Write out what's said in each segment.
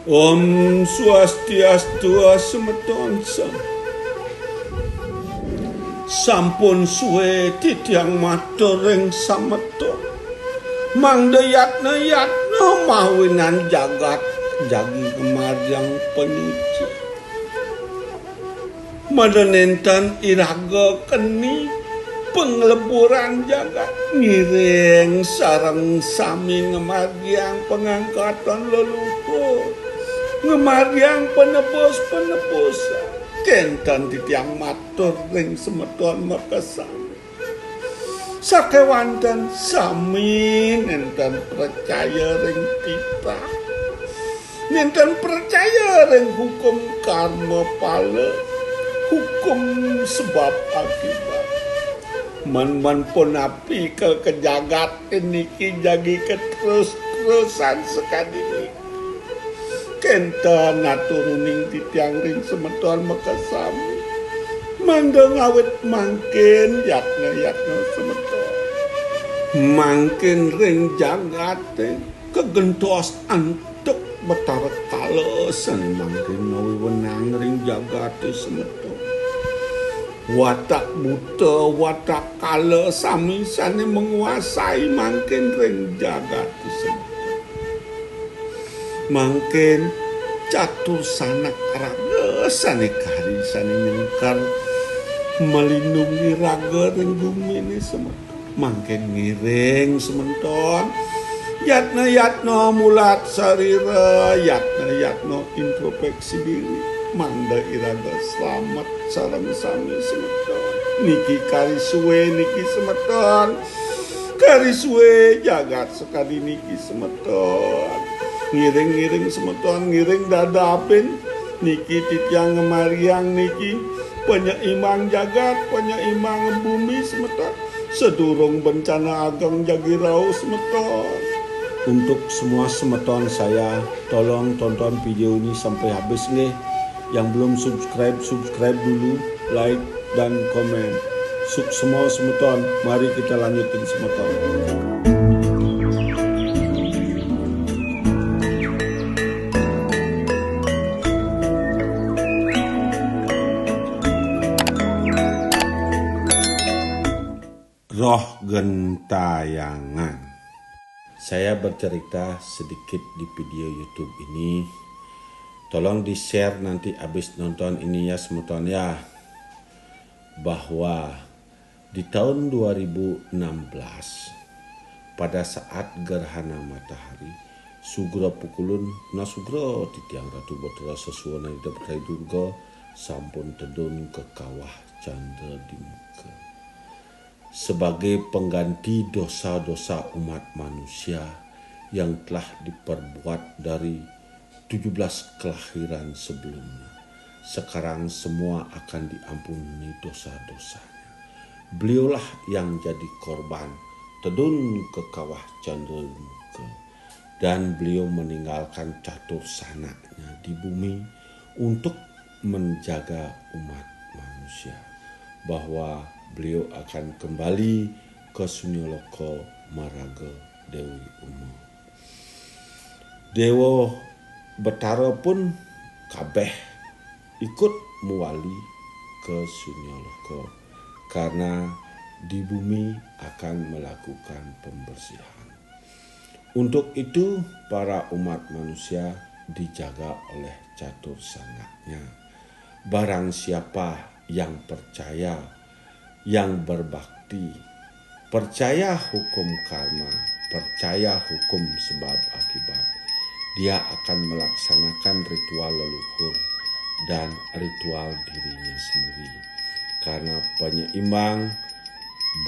Om Swastiastu Semetonsa. Sampun suwe titiang matur ing sameton. Mangdayatna mawinan jagat jagi kemaryang penici. Madenentan iraga keni pengleburan jagat ngiring sareng sami ngemaryang pengangkatan leluhur. Ngemaryang penebus-penebusan kentan titiang matur ring semeton makasami sakewanten sami nenten percaya ring titah nenten percaya ring hukum karma pala hukum sebab akibat man pun api kejagat niki jagi keterus-terusan sekadini kenta naturuning titiang ring semeton makasami mangga ngawit mangkin yatna semeton mangkin ring jagate kegentos antuk betara kalesan mangkin ngawi wenang ring jagate semeton watak buta watak kale sami sane menguasai mangkin ring jagate semeton mangkin catur sanak raga sane kari sane nyengkar melindungi raga ring bumi ini semeton mangkin ngiring sementon yatna mulat sarira yatna introspeksi diri mangda iraga selamat sareng sami semeton niki kari suwe niki semeton kari suwe jagat sekali niki semeton ngiring semeton ngiring dadapin niki titiang ngemaryang niki penyeimbang jagat penyeimbang bumi semeton sedurung bencana ageng jagi rau semeton. Untuk semua semeton saya tolong tonton video ini sampai habis nih. Yang belum subscribe dulu, like dan komen. Semua semeton, mari kita lanjutin semeton. Roh Gentayangan. Saya bercerita sedikit di video YouTube ini. Tolong di-share nanti abis nonton ini ya semeton ya. Bahwa di tahun 2016 pada saat gerhana matahari sugra pukulun na sugra titiang Ratu Batara Sesuwana ida Perdai Durga sampun tedun ke kawah candra di muka. Sebagai pengganti dosa-dosa umat manusia yang telah diperbuat dari 17 kelahiran sebelumnya. Sekarang semua akan diampuni dosa-dosanya. Beliaulah yang jadi korban tedun ke kawah candra muka dan beliau meninggalkan catur sanaknya di bumi untuk menjaga umat manusia bahwa beliau akan kembali ke Sunyoloka Maraga Dewi Uma. Dewa Betara pun kabeh ikut muwali ke Sunyoloka karena di bumi akan melakukan pembersihan. Untuk itu para umat manusia dijaga oleh catur sanaknya. Barang siapa yang percaya yang berbakti, percaya hukum karma, percaya hukum sebab akibat, dia akan melaksanakan ritual leluhur dan ritual dirinya sendiri. Karena penyeimbang,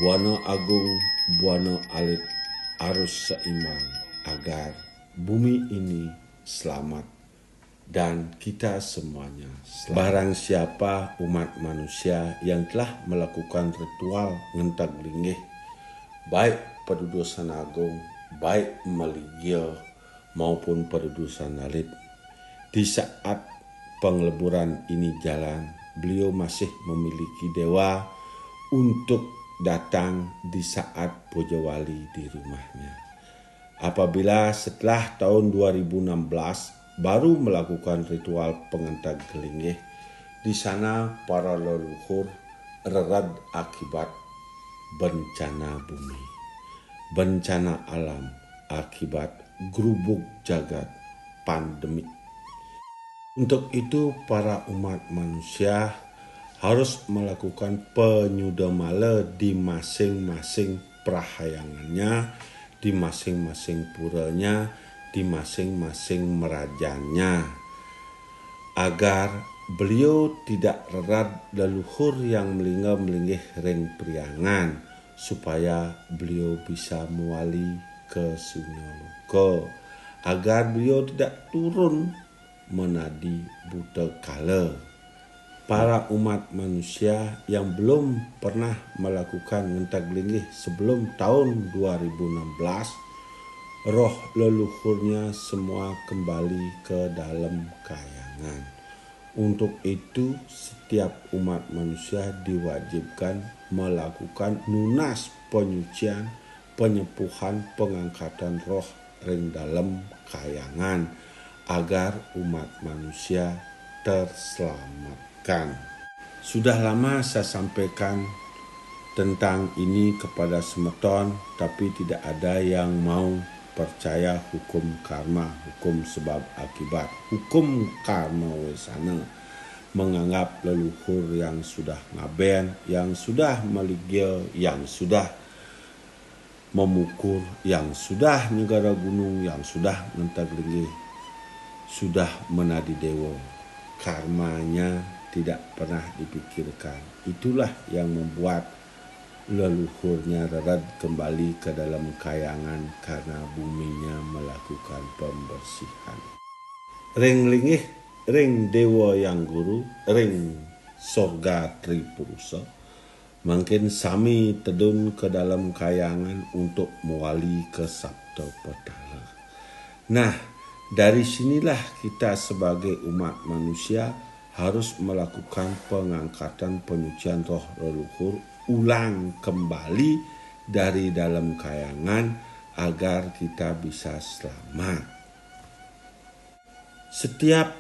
Buana Agung, Buana Alit harus seimbang agar bumi ini selamat dan kita semuanya selamat. Barang siapa umat manusia yang telah melakukan ritual ngentag linggih, baik pedudusan agung, baik meligil maupun pedudusan alit, di saat pengleburan ini jalan, beliau masih memiliki dewa untuk datang di saat Bojowali di rumahnya. Apabila setelah tahun 2016 baru melakukan ritual pengantar gelinggih. Di sana para leluhur rerad akibat bencana bumi, bencana alam akibat gerubuk jagat pandemik. Untuk itu para umat manusia harus melakukan penyudamala di masing-masing prahayangannya, di masing-masing puranya, di masing-masing merajanya, agar beliau tidak rerad leluhur yang melingah-melinggih ring priangan, supaya beliau bisa mewali ke Sunyaloka, agar beliau tidak turun menadi buta kala. Para umat manusia yang belum pernah melakukan ngentag-linggih sebelum tahun 2016, roh leluhurnya semua kembali ke dalam kayangan. Untuk itu, setiap umat manusia diwajibkan melakukan nunas penyucian, penyepuhan, pengangkatan roh ring dalam kayangan, agar umat manusia terselamatkan. Sudah lama saya sampaikan tentang ini kepada semeton, tapi tidak ada yang mau percaya hukum karma, hukum sebab akibat, hukum karma wesana, menganggap leluhur yang sudah ngaben, yang sudah meligil, yang sudah memukul, yang sudah negara gunung, yang sudah ngentag-linggih, sudah menadi dewa. Karmanya tidak pernah dipikirkan. Itulah yang membuat leluhurnya rerad kembali ke dalam kayangan karena buminya melakukan pembersihan. Ring linggih, ring dewa yang guru, ring sorga Tripurusa, makin sami tedun ke dalam kayangan untuk mewali ke Sabda Petala. Nah, dari sinilah kita sebagai umat manusia harus melakukan pengangkatan penyucian roh leluhur ulang kembali dari dalam kayangan agar kita bisa selamat. Setiap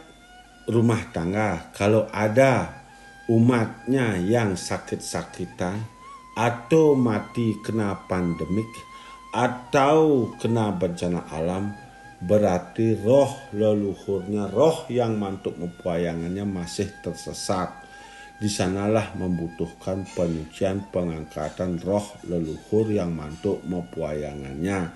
rumah tangga kalau ada umatnya yang sakit-sakitan atau mati kena pandemik atau kena bencana alam, berarti roh leluhurnya, roh yang mantuk mempuayangannya masih tersesat. Di sanalah membutuhkan penyucian pengangkatan roh leluhur yang mantuk mempuayangannya,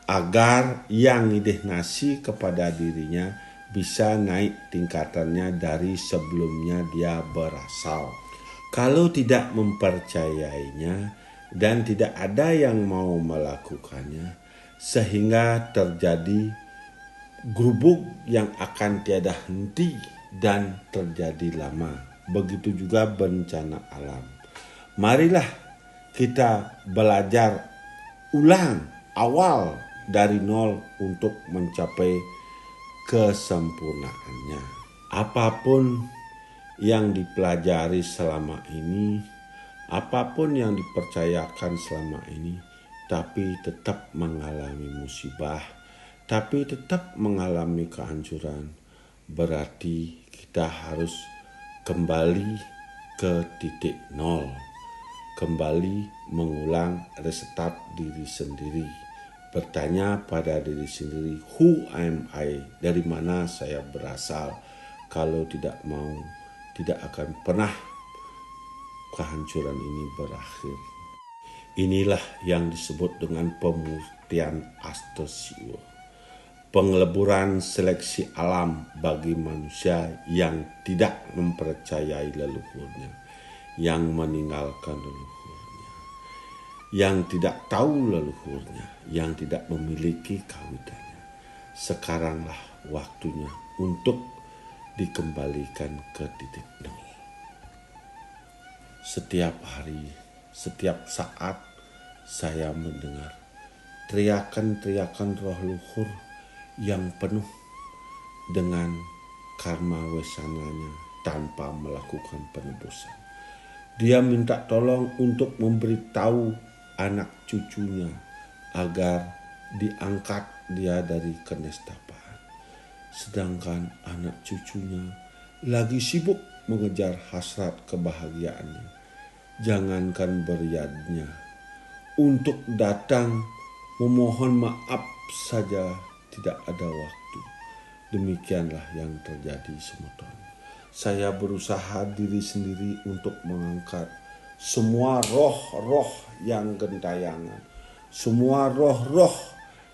agar yang ngidih nasi kepada dirinya bisa naik tingkatannya dari sebelumnya dia berasal. Kalau tidak mempercayainya dan tidak ada yang mau melakukannya, sehingga terjadi gerubuk yang akan tiada henti dan terjadi lama. Begitu juga bencana alam. Marilah kita belajar ulang awal dari nol untuk mencapai kesempurnaannya. Apapun yang dipelajari selama ini, apapun yang dipercayakan selama ini, tapi tetap mengalami musibah, tapi tetap mengalami kehancuran, berarti kita harus kembali ke titik nol, kembali mengulang restart diri sendiri, bertanya pada diri sendiri, who am I, dari mana saya berasal. Kalau tidak mau, tidak akan pernah kehancuran ini berakhir. Inilah yang disebut dengan pemurtian Astasiwa, pengeleburan seleksi alam bagi manusia yang tidak mempercayai leluhurnya, yang meninggalkan leluhurnya, yang tidak tahu leluhurnya, yang tidak memiliki kawitannya. Sekaranglah waktunya untuk dikembalikan ke titik nol. Setiap hari, setiap saat saya mendengar teriakan-teriakan roh leluhur yang penuh dengan karma wesananya tanpa melakukan penebusan. Dia minta tolong untuk memberitahu anak cucunya agar diangkat dia dari kenestapaan. sedangkan anak cucunya lagi sibuk mengejar hasrat kebahagiaannya. Jangankan beriadnya, untuk datang memohon maaf saja tidak ada waktu. Demikianlah yang terjadi semeton. Saya berusaha diri sendiri untuk mengangkat semua roh-roh yang gentayangan, semua roh-roh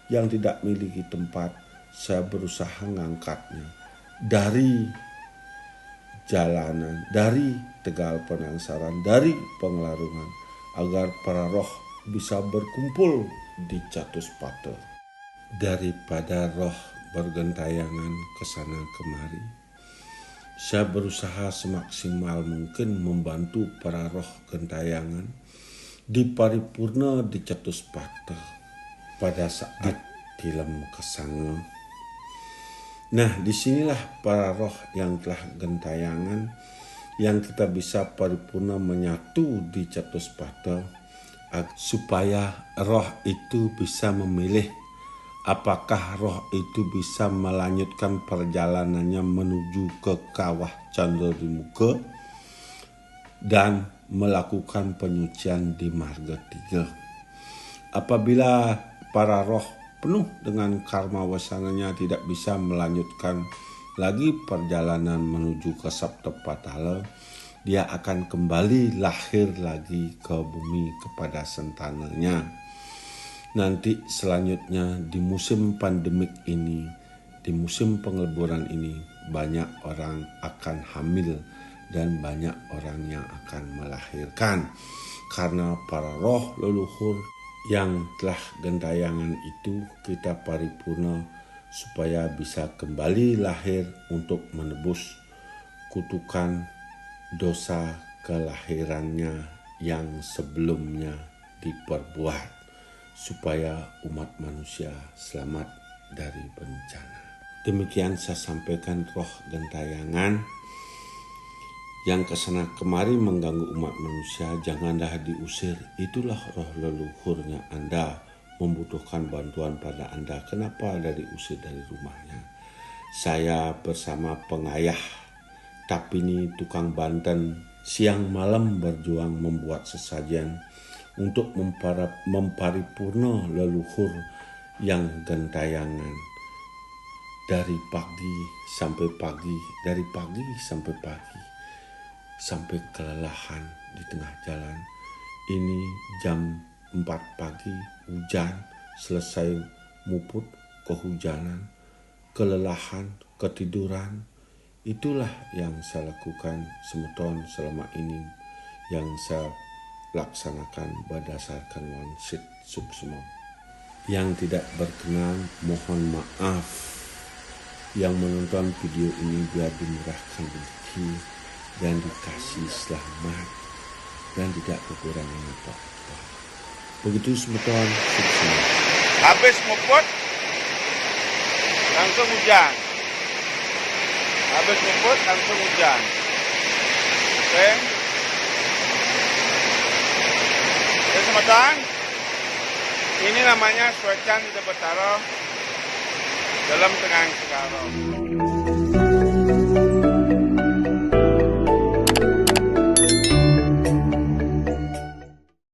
yang tidak memiliki tempat. Saya berusaha mengangkatnya dari jalanan, dari Tegal Penangsaran, dari Pengelarungan, agar para roh bisa berkumpul di Catuspata. Daripada roh bergentayangan ke sana kemari, saya berusaha semaksimal mungkin membantu para roh gentayangan di paripurna di Catuspata pada saat tilam kesanga. Nah, disinilah para roh yang telah gentayangan yang kita bisa paripurna menyatu di Catuspata supaya roh itu bisa memilih apakah roh itu bisa melanjutkan perjalanannya menuju ke kawah Candorimuka dan melakukan penyucian di Marga 3. Apabila para roh penuh dengan karma wasananya tidak bisa melanjutkan lagi perjalanan menuju ke Saptapatala, dia akan kembali lahir lagi ke bumi kepada sentananya. Nanti selanjutnya di musim pandemik ini, di musim pengleburan ini, banyak orang akan hamil dan banyak orang yang akan melahirkan. Karena para roh leluhur yang telah gentayangan itu kita paripurna supaya bisa kembali lahir untuk menebus kutukan dosa kelahirannya yang sebelumnya diperbuat, supaya umat manusia selamat dari bencana. Demikian saya sampaikan roh gentayangan yang kesana kemari mengganggu umat manusia, janganlah diusir. Itulah roh leluhurnya Anda, membutuhkan bantuan pada Anda. Kenapa Anda diusir dari rumahnya? Saya bersama pengayah Tapini tukang Banten siang malam berjuang membuat sesajen untuk memparipurna leluhur yang gentayangan dari pagi sampai pagi, dari pagi sampai pagi, sampai kelelahan di tengah jalan. Ini jam 4 pagi, hujan, selesai muput, kehujanan, kelelahan, ketiduran. Itulah yang saya lakukan semeton selama ini, yang saya laksanakan berdasarkan wangsit suksma. Yang tidak berkenan mohon maaf. Yang menonton video ini biar dimurahkan rezeki dan dikasih selamat dan tidak kekurangan apa-apa. Begitu semeton suksma. Habis muput langsung hujan. Habis muput langsung hujan. Oke. Oke semeton. Ini namanya Suecan di Betaro dalam Tengang Sekarang.